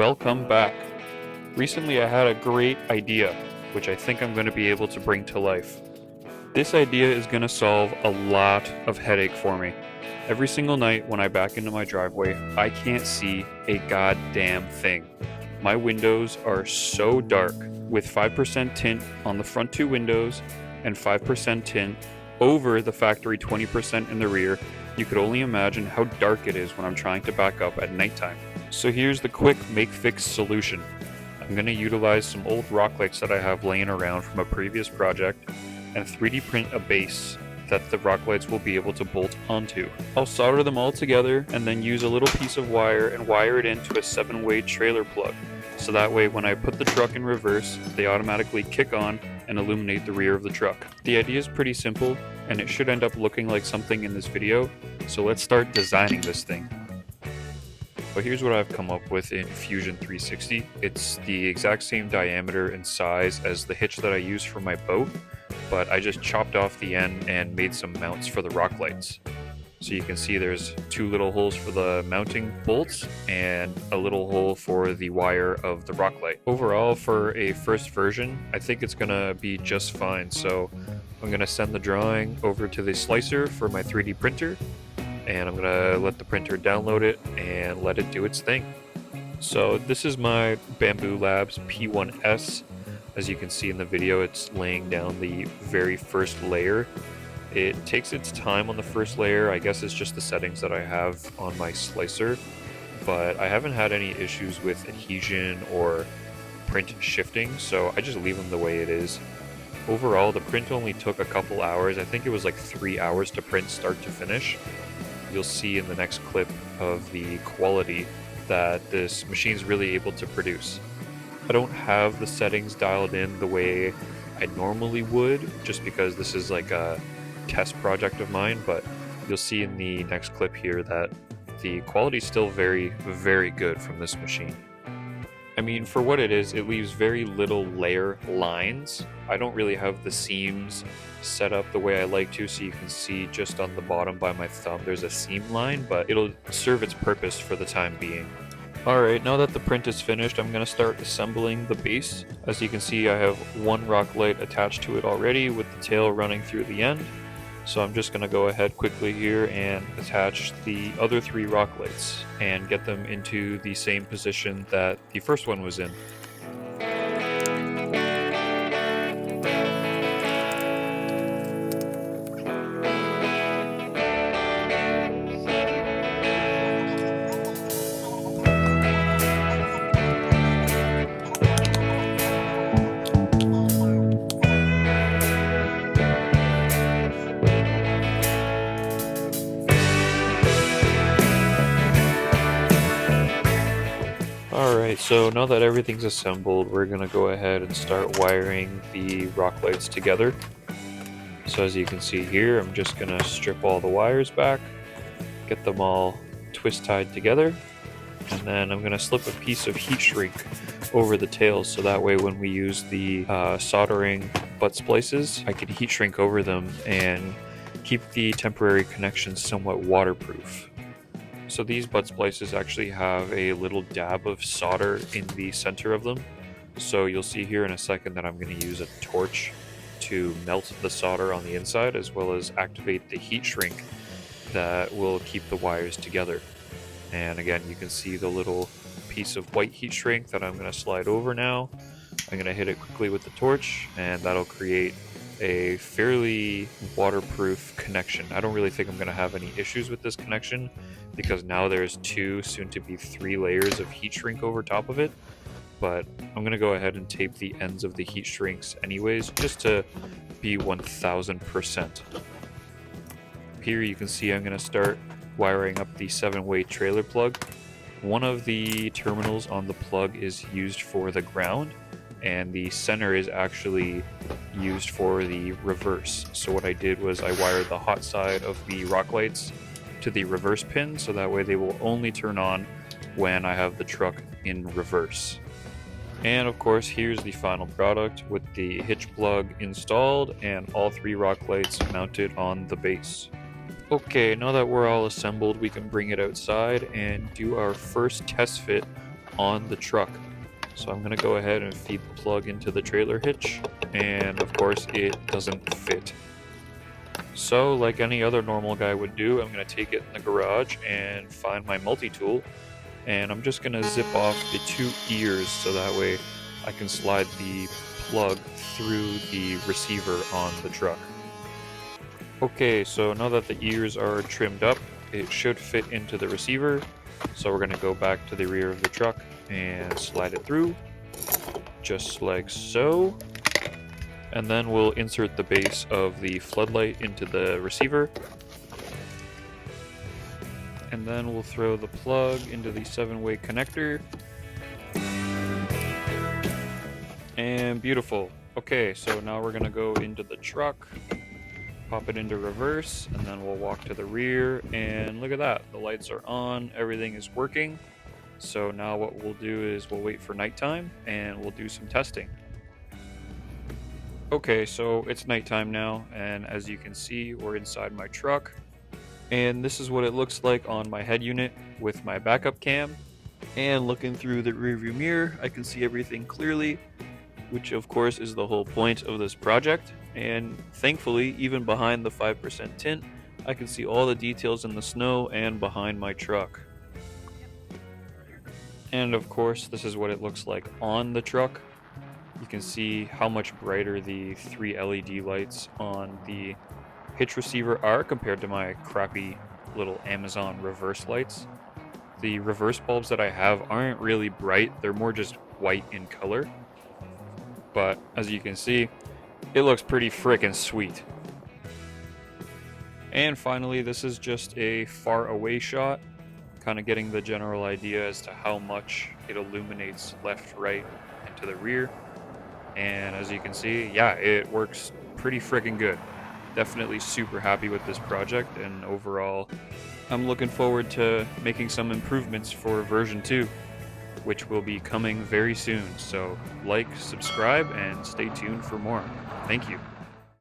Welcome back. Recently I had a great idea, which I think I'm going to be able to bring to life. This idea is going to solve a lot of headache for me. Every single night when I back into my driveway, I can't see a goddamn thing. My windows are so dark, with 5% tint on the front two windows and 5% tint over the factory 20% in the rear. You could only imagine how dark it is when I'm trying to back up at nighttime. So here's the quick make-fix solution. I'm going to utilize some old rock lights that I have laying around from a previous project and 3D print a base that the rock lights will be able to bolt onto. I'll solder them all together and then use a little piece of wire and wire it into a 7-way trailer plug. So that way when I put the truck in reverse, they automatically kick on and illuminate the rear of the truck. The idea is pretty simple and it should end up looking like something in this video, so let's start designing this thing. But here's what I've come up with in Fusion 360. It's the exact same diameter and size as the hitch that I use for my boat, but I just chopped off the end and made some mounts for the rock lights. So you can see there's 2 little holes for the mounting bolts and a little hole for the wire of the rock light. Overall, for a first version, I think it's gonna be just fine. So I'm gonna send the drawing over to the slicer for my 3D printer, and I'm gonna let the printer download it and let it do its thing. So this is my Bamboo Labs P1S. As you can see in the video, it's laying down the very first layer. It takes its time on the first layer. I guess it's just the settings that I have on my slicer, but I haven't had any issues with adhesion or print shifting, so I just leave them the way it is. Overall, the print only took a couple hours. I think it was like 3 hours to print start to finish. You'll see in the next clip of the quality that this machine's really able to produce. I don't have the settings dialed in the way I normally would, just because this is like a test project of mine, but you'll see in the next clip here that the quality is still very, very good from this machine. I mean, for what it is, it leaves very little layer lines. I don't really have the seams set up the way I like to, so you can see just on the bottom by my thumb there's a seam line, but it'll serve its purpose for the time being. Alright, now that the print is finished, I'm going to start assembling the base. As you can see, I have 1 rock light attached to it already with the tail running through the end. So I'm just going to go ahead quickly here and attach the other 3 rock lights and get them into the same position that the first one was in. Alright, so now that everything's assembled, we're going to go ahead and start wiring the rock lights together. So as you can see here, I'm just going to strip all the wires back, get them all twist tied together, and then I'm going to slip a piece of heat shrink over the tails, so that way when we use the soldering butt splices, I can heat shrink over them and keep the temporary connections somewhat waterproof. So these butt splices actually have a little dab of solder in the center of them. So you'll see here in a second that I'm going to use a torch to melt the solder on the inside, as well as activate the heat shrink that will keep the wires together. And again, you can see the little piece of white heat shrink that I'm going to slide over now. I'm going to hit it quickly with the torch, and that'll create a fairly waterproof connection. I don't really think I'm going to have any issues with this connection because now there's 2, soon to be 3 layers of heat shrink over top of it, but I'm going to go ahead and tape the ends of the heat shrinks anyways, just to be 1000%. Here you can see I'm going to start wiring up the 7-way trailer plug. One of the terminals on the plug is used for the ground, and the center is actually used for the reverse. So what I did was I wired the hot side of the rock lights to the reverse pin, so that way they will only turn on when I have the truck in reverse. And of course, here's the final product with the hitch plug installed and all 3 rock lights mounted on the base. Okay, now that we're all assembled, we can bring it outside and do our first test fit on the truck. So I'm going to go ahead and feed the plug into the trailer hitch, and of course it doesn't fit. So like any other normal guy would do, I'm going to take it in the garage and find my multi-tool, and I'm just going to zip off the 2 ears so that way I can slide the plug through the receiver on the truck. Okay, so now that the ears are trimmed up, it should fit into the receiver. So we're going to go back to the rear of the truck and slide it through, just like so. And then we'll insert the base of the floodlight into the receiver. And then we'll throw the plug into the 7-way connector. And beautiful. Okay, so now we're going to go into the truck, pop it into reverse, and then we'll walk to the rear, and look at that, the lights are on, everything is working. So now what we'll do is we'll wait for nighttime and we'll do some testing. Okay, so it's nighttime now, and as you can see, we're inside my truck, and this is what it looks like on my head unit with my backup cam. And looking through the rearview mirror, I can see everything clearly, which of course is the whole point of this project. And thankfully, even behind the 5% tint, I can see all the details in the snow and behind my truck. And of course, this is what it looks like on the truck. You can see how much brighter the 3 LED lights on the hitch receiver are compared to my crappy little Amazon reverse lights. The reverse bulbs that I have aren't really bright, they're more just white in color. But as you can see, it looks pretty frickin' sweet. And finally, this is just a far away shot, kind of getting the general idea as to how much it illuminates left, right, and to the rear. And as you can see, yeah, it works pretty frickin' good. Definitely super happy with this project, and overall, I'm looking forward to making some improvements for version 2, which will be coming very soon. So like, subscribe, and stay tuned for more. Thank you.